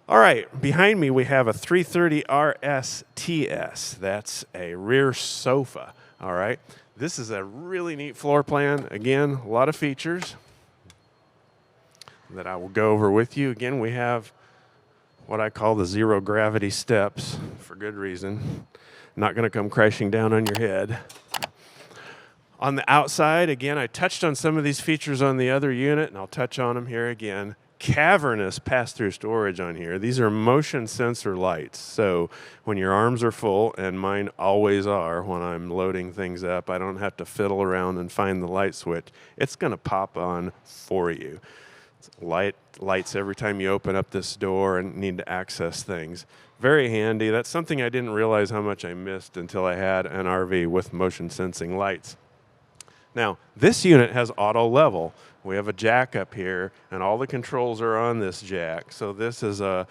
All right, behind me we have a 330 RSTS. That's a rear sofa, all right? This is a really neat floor plan. Again, a lot of features that I will go over with you. Again, we have what I call the zero gravity steps for good reason. Not going to come crashing down on your head. On the outside, again, I touched on some of these features on the other unit, and I'll touch on them here again. Cavernous pass-through storage on here. These are motion sensor lights. So when your arms are full, and mine always are when I'm loading things up, I don't have to fiddle around and find the light switch. It's going to pop on for you. Lights every time you open up this door and need to access things. Very handy. That's something I didn't realize how much I missed until I had an RV with motion sensing lights. Now, this unit has auto level. We have a jack up here, and all the controls are on this jack. So this is a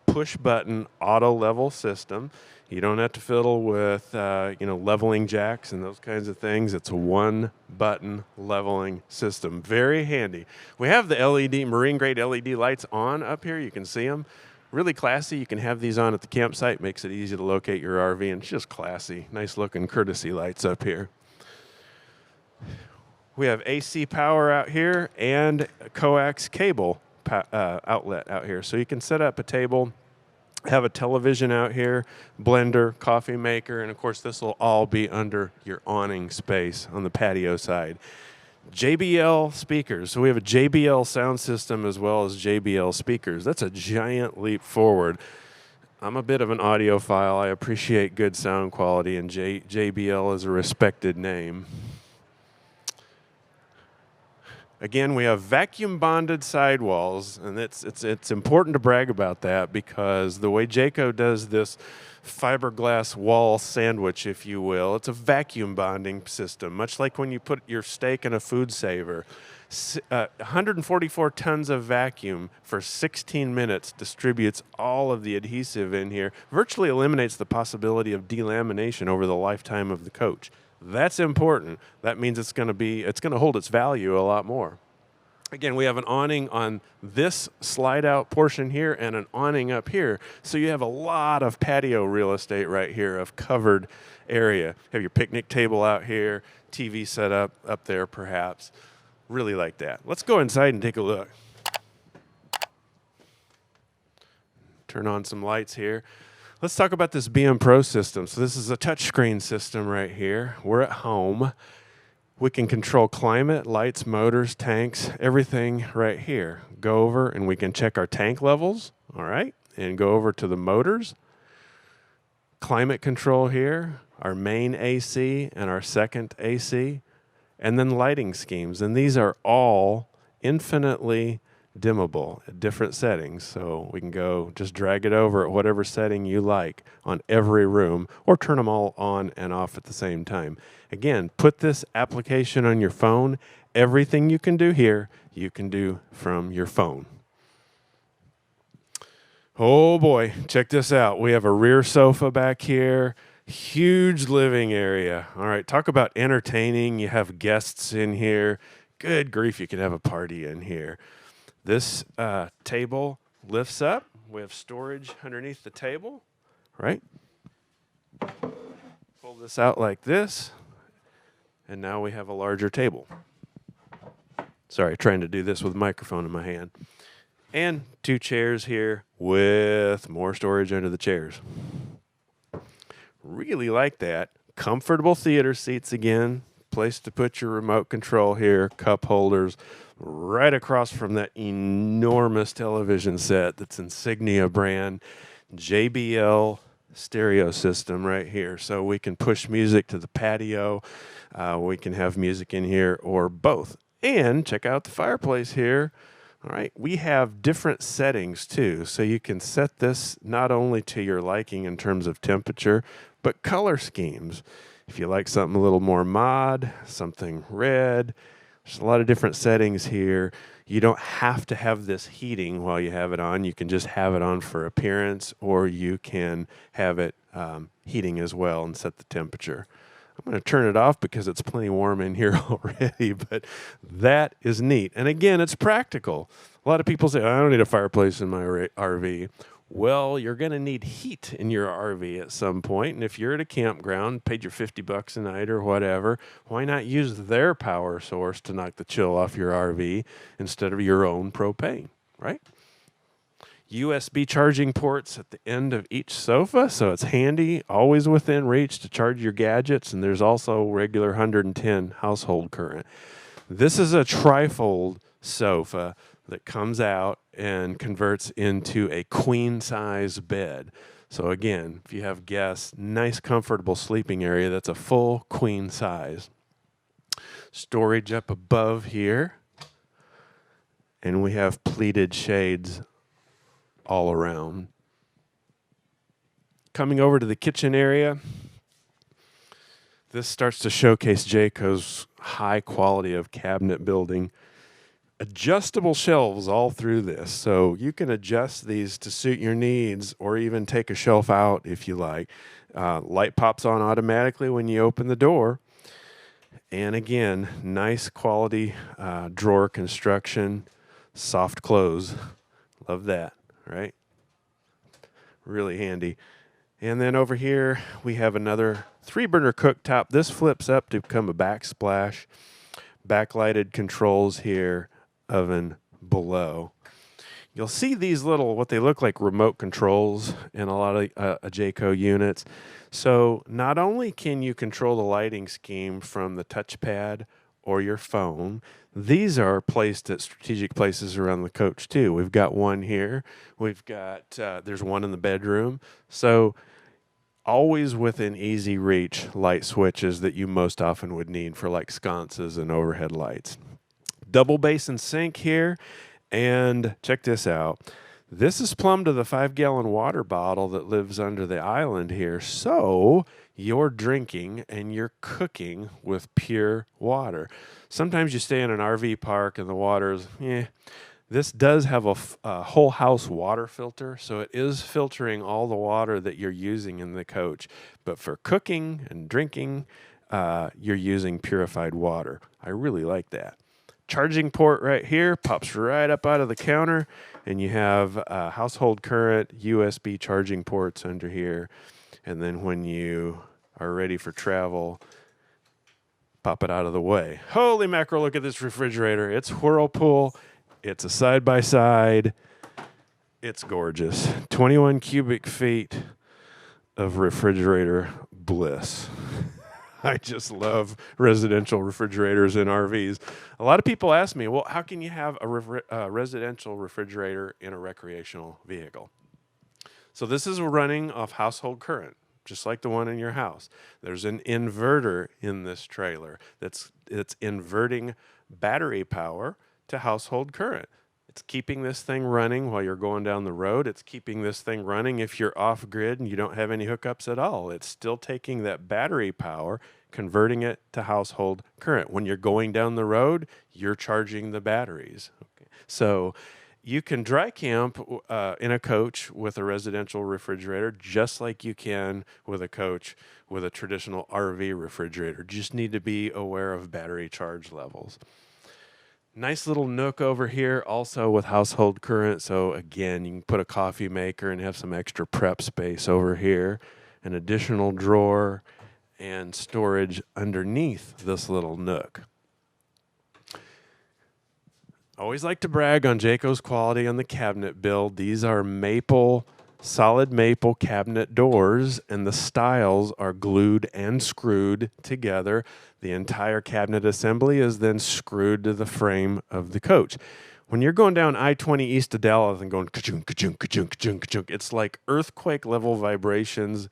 push-button auto level system. You don't have to fiddle with leveling jacks and those kinds of things. It's a one-button leveling system. Very handy. We have the LED, marine-grade LED lights on up here. You can see them. Really classy. You can have these on at the campsite. Makes it easy to locate your RV, and it's just classy. Nice-looking courtesy lights up here. We have AC power out here and a coax cable outlet out here. So you can set up a table, have a television out here, blender, coffee maker, and of course this will all be under your awning space on the patio side. Jbl speakers. So we have a Jbl sound system as well as Jbl speakers. That's a giant leap forward. I'm a bit of an audiophile. I appreciate good sound quality, and Jbl is a respected name. Again, we have vacuum bonded sidewalls, and it's important to brag about that because the way Jayco does this fiberglass wall sandwich, if you will, it's a vacuum bonding system, much like when you put your steak in a food saver. 144 tons of vacuum for 16 minutes distributes all of the adhesive in here, virtually eliminates the possibility of delamination over the lifetime of the coach. That's important. That means it's going to hold its value a lot more. Again, we have an awning on this slide-out portion here and an awning up here, so you have a lot of patio real estate right here of covered area. Have your picnic table out here, TV set up there perhaps. Really like that. Let's go inside and take a look. Turn on some lights here. Let's talk about this BM Pro system. So this is a touchscreen system right here. We're at home. We can control climate, lights, motors, tanks, everything right here. Go over and we can check our tank levels, all right? And go over to the motors. Climate control here, our main AC and our second AC, and then lighting schemes. And these are all infinitely dimmable at different settings, so we can go just drag it over at whatever setting you like on every room or turn them all on and off at the same time. Again, put this application on your phone. Everything you can do here, you can do from your phone. Oh boy, check this out. We have a rear sofa back here. Huge living area. All right, talk about entertaining. You have guests in here. Good grief, you can have a party in here. This table lifts up. We have storage underneath the table, right? Pull this out like this, and now we have a larger table. Sorry, trying to do this with a microphone in my hand. And 2 chairs here with more storage under the chairs. Really like that. Comfortable theater seats again. Place to put your remote control here, cup holders, right across from that enormous television set that's Insignia brand, Jbl stereo system right here. So we can push music to the patio, we can have music in here, or both. And check out the fireplace here. All right, we have different settings too, so you can set this not only to your liking in terms of temperature, but color schemes. If you like something a little more mod, something red, there's a lot of different settings here. You don't have to have this heating while you have it on. You can just have it on for appearance, or you can have it heating as well and set the temperature. I'm going to turn it off because it's plenty warm in here already, but that is neat. And again, it's practical. A lot of people say, I don't need a fireplace in my RV. Well, you're going to need heat in your RV at some point. And if you're at a campground, paid your $50 a night or whatever, why not use their power source to knock the chill off your RV instead of your own propane, right? USB charging ports at the end of each sofa, so it's handy, always within reach to charge your gadgets. And there's also regular 110 household current. This is a trifold sofa that comes out and converts into a queen-size bed. So again, if you have guests, nice, comfortable sleeping area, that's a full queen size. Storage up above here. And we have pleated shades all around. Coming over to the kitchen area, this starts to showcase Jayco's high quality of cabinet building. Adjustable shelves all through this, so you can adjust these to suit your needs or even take a shelf out if you like. Light pops on automatically when you open the door. And again, nice quality drawer construction, soft close. Love that, right? Really handy. And then over here, we have another 3-burner cooktop. This flips up to become a backsplash. Backlighted controls here, oven below. You'll see these little, what they look like remote controls in a lot of Jayco units. So not only can you control the lighting scheme from the touchpad or your phone, these are placed at strategic places around the coach too. We've got one here. We've got, there's one in the bedroom. So always within easy reach light switches that you most often would need for like sconces and overhead lights. Double basin sink here, and check this out. This is plumbed to the 5-gallon water bottle that lives under the island here, so you're drinking and you're cooking with pure water. Sometimes you stay in an RV park and the water's, This does have a whole house water filter, so it is filtering all the water that you're using in the coach. But for cooking and drinking, you're using purified water. I really like that. Charging port right here pops right up out of the counter, and you have household current USB charging ports under here. And then when you are ready for travel, pop it out of the way. Holy mackerel, look at this refrigerator. It's Whirlpool. It's a side-by-side. It's gorgeous. 21 cubic feet of refrigerator bliss. I just love residential refrigerators in RVs. A lot of people ask me, well, how can you have a residential refrigerator in a recreational vehicle? So this is running off household current, just like the one in your house. There's an inverter in this trailer it's inverting battery power to household current. It's keeping this thing running while you're going down the road. It's keeping this thing running if you're off grid and you don't have any hookups at all. It's still taking that battery power, converting it to household current. When you're going down the road, you're charging the batteries. Okay. So you can dry camp in a coach with a residential refrigerator just like you can with a coach with a traditional RV refrigerator. Just need to be aware of battery charge levels. Nice little nook over here also with household current. So again, you can put a coffee maker and have some extra prep space over here. An additional drawer and storage underneath this little nook. Always like to brag on Jayco's quality on the cabinet build. These are solid maple cabinet doors, and the stiles are glued and screwed together. The entire cabinet assembly is then screwed to the frame of the coach. When you're going down I-20 east of Dallas and going ka-chunk, ka-chunk, ka-chunk, ka-chunk, ka-chunk, it's like earthquake level vibrations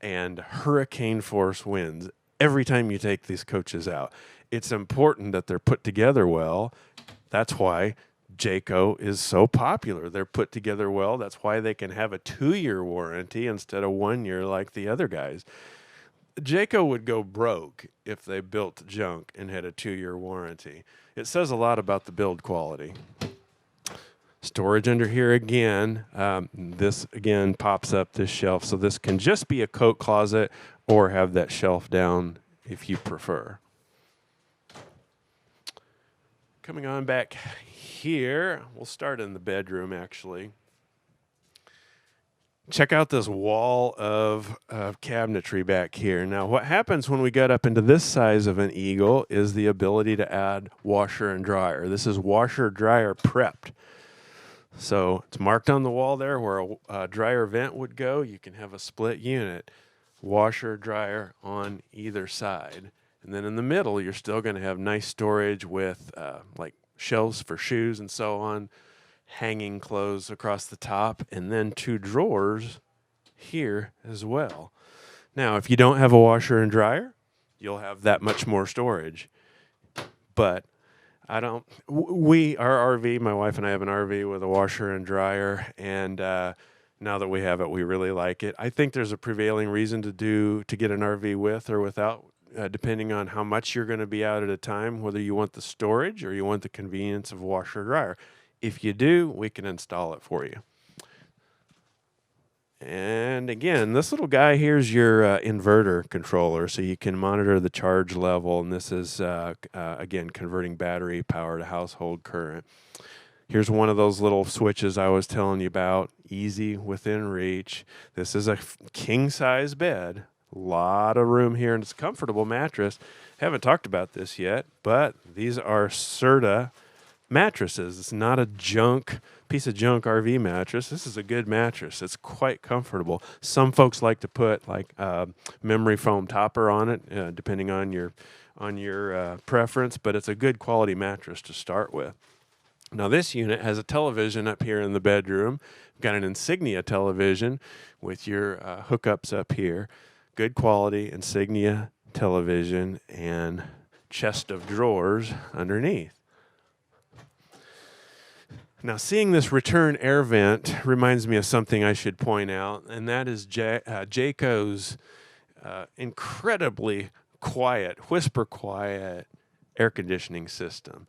and hurricane force winds every time you take these coaches out. It's important that they're put together well. That's why Jayco is so popular. They're put together well. That's why they can have a 2-year warranty instead of 1 year like the other guys. Jayco would go broke if they built junk and had a 2-year warranty. It says a lot about the build quality. Storage under here again. This again pops up this shelf. So this can just be a coat closet or have that shelf down if you prefer. Coming on back here, we'll start in the bedroom actually. Check out this wall of cabinetry back here. Now, what happens when we get up into this size of an Eagle is the ability to add washer and dryer. This is washer dryer prepped. So it's marked on the wall there where a dryer vent would go. You can have a split unit, washer, dryer on either side. And then in the middle, you're still going to have nice storage with like shelves for shoes and so on, hanging clothes across the top, and then 2 drawers here as well. Now, if you don't have a washer and dryer, you'll have that much more storage. But our RV, my wife and I have an RV with a washer and dryer, and now that we have it, we really like it. I think there's a prevailing reason to get an RV with or without, depending on how much you're going to be out at a time, whether you want the storage or you want the convenience of washer and dryer. If you do, we can install it for you. And again, this little guy here is your inverter controller, so you can monitor the charge level. And this is, again, converting battery power to household current. Here's one of those little switches I was telling you about, easy within reach. This is a king-size bed. A lot of room here, and it's a comfortable mattress. Haven't talked about this yet, but these are Serta mattresses. It's not a piece of junk RV mattress. This is a good mattress. It's quite comfortable. Some folks like to put like memory foam topper on it, depending on your preference, but it's a good quality mattress to start with. Now this unit has a television up here in the bedroom. We've got an Insignia television with your hookups up here. Good quality Insignia television and chest of drawers underneath. Now, seeing this return air vent reminds me of something I should point out, and that is Jayco's incredibly quiet, whisper quiet air conditioning system.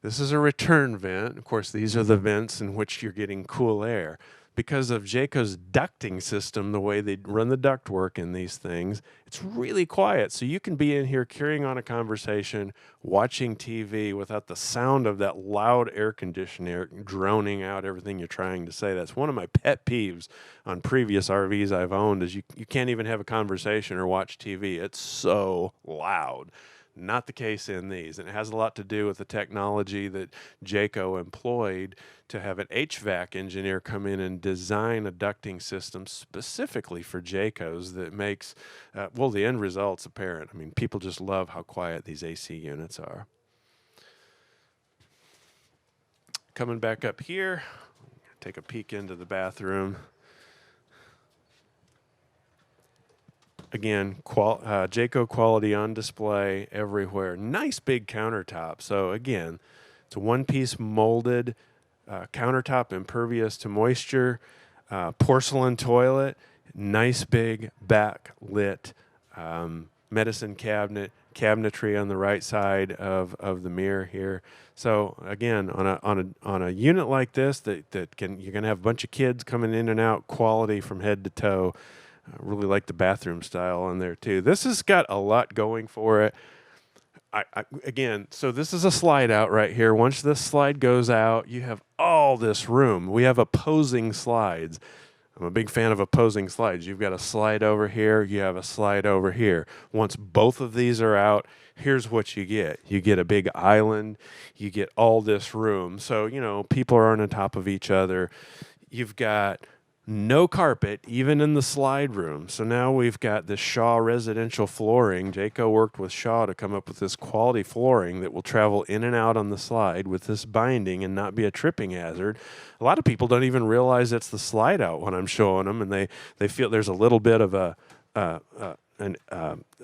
This is a return vent. Of course, these are the vents in which you're getting cool air. Because of Jayco's ducting system, the way they run the ductwork in these things, it's really quiet. So you can be in here carrying on a conversation, watching TV without the sound of that loud air conditioner droning out everything you're trying to say. That's one of my pet peeves on previous RVs I've owned is you can't even have a conversation or watch TV. It's so loud. Not the case in these, and it has a lot to do with the technology that Jayco employed to have an HVAC engineer come in and design a ducting system specifically for Jayco's that makes, the end result's apparent. I mean, people just love how quiet these AC units are. Coming back up here, take a peek into the bathroom. Again, Jayco quality on display everywhere. Nice big countertop. So again, it's a one-piece molded countertop, impervious to moisture, porcelain toilet, nice big backlit medicine cabinetry on the right side of the mirror here. So again, on a unit like this you're gonna have a bunch of kids coming in and out, quality from head to toe. I really like the bathroom style on there too. This has got a lot going for it. So this is a slide out right here. Once this slide goes out, you have all this room. We have opposing slides. I'm a big fan of opposing slides. You've got a slide over here. You have a slide over here. Once both of these are out, here's what you get. You get a big island. You get all this room. So, people are on top of each other. You've got no carpet, even in the slide room. So now we've got this Shaw residential flooring. Jayco worked with Shaw to come up with this quality flooring that will travel in and out on the slide with this binding and not be a tripping hazard. A lot of people don't even realize it's the slide out when I'm showing them, and they feel there's a little bit of a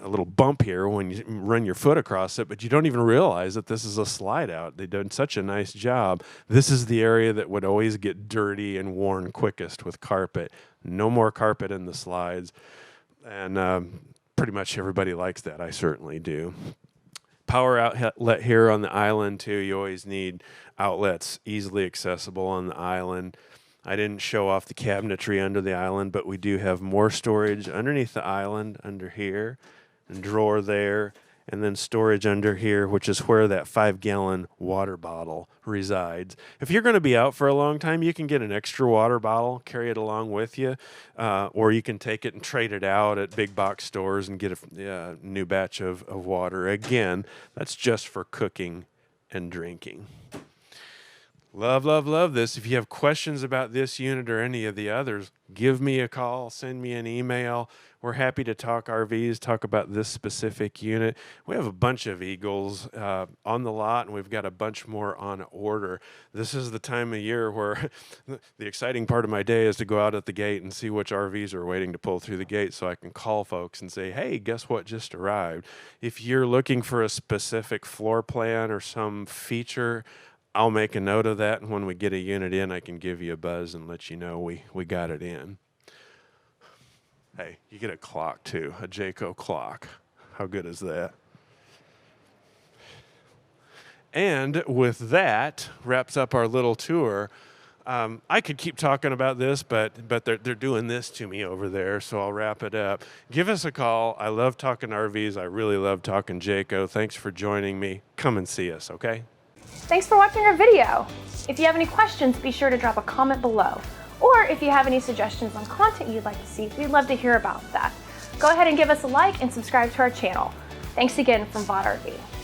little bump here when you run your foot across it, but you don't even realize that this is a slide out. They've done such a nice job. This is the area that would always get dirty and worn quickest with carpet. No more carpet in the slides, and pretty much everybody likes that. I certainly do. Power outlet here on the island too. You always need outlets easily accessible on the island. I didn't show off the cabinetry under the island, but we do have more storage underneath the island, under here, and drawer there, and then storage under here, which is where that 5-gallon water bottle resides. If you're going to be out for a long time, you can get an extra water bottle, carry it along with you, or you can take it and trade it out at big box stores and get a new batch of water. Again, that's just for cooking and drinking. Love, love, love this. If you have questions about this unit or any of the others, give me a call, send me an email. We're happy to talk RVs, talk about this specific unit. We have a bunch of Eagles on the lot, and we've got a bunch more on order. This is the time of year where the exciting part of my day is to go out at the gate and see which RVs are waiting to pull through the gate so I can call folks and say, hey, guess what just arrived? If you're looking for a specific floor plan or some feature, I'll make a note of that, and when we get a unit in, I can give you a buzz and let you know we got it in. Hey, you get a clock too, a Jayco clock. How good is that? And with that, wraps up our little tour. I could keep talking about this, but they're doing this to me over there, so I'll wrap it up. Give us a call. I love talking RVs. I really love talking Jayco. Thanks for joining me. Come and see us, okay? Thanks for watching our video. If you have any questions, be sure to drop a comment below. Or if you have any suggestions on content you'd like to see, we'd love to hear about that. Go ahead and give us a like and subscribe to our channel. Thanks again from VOD RV.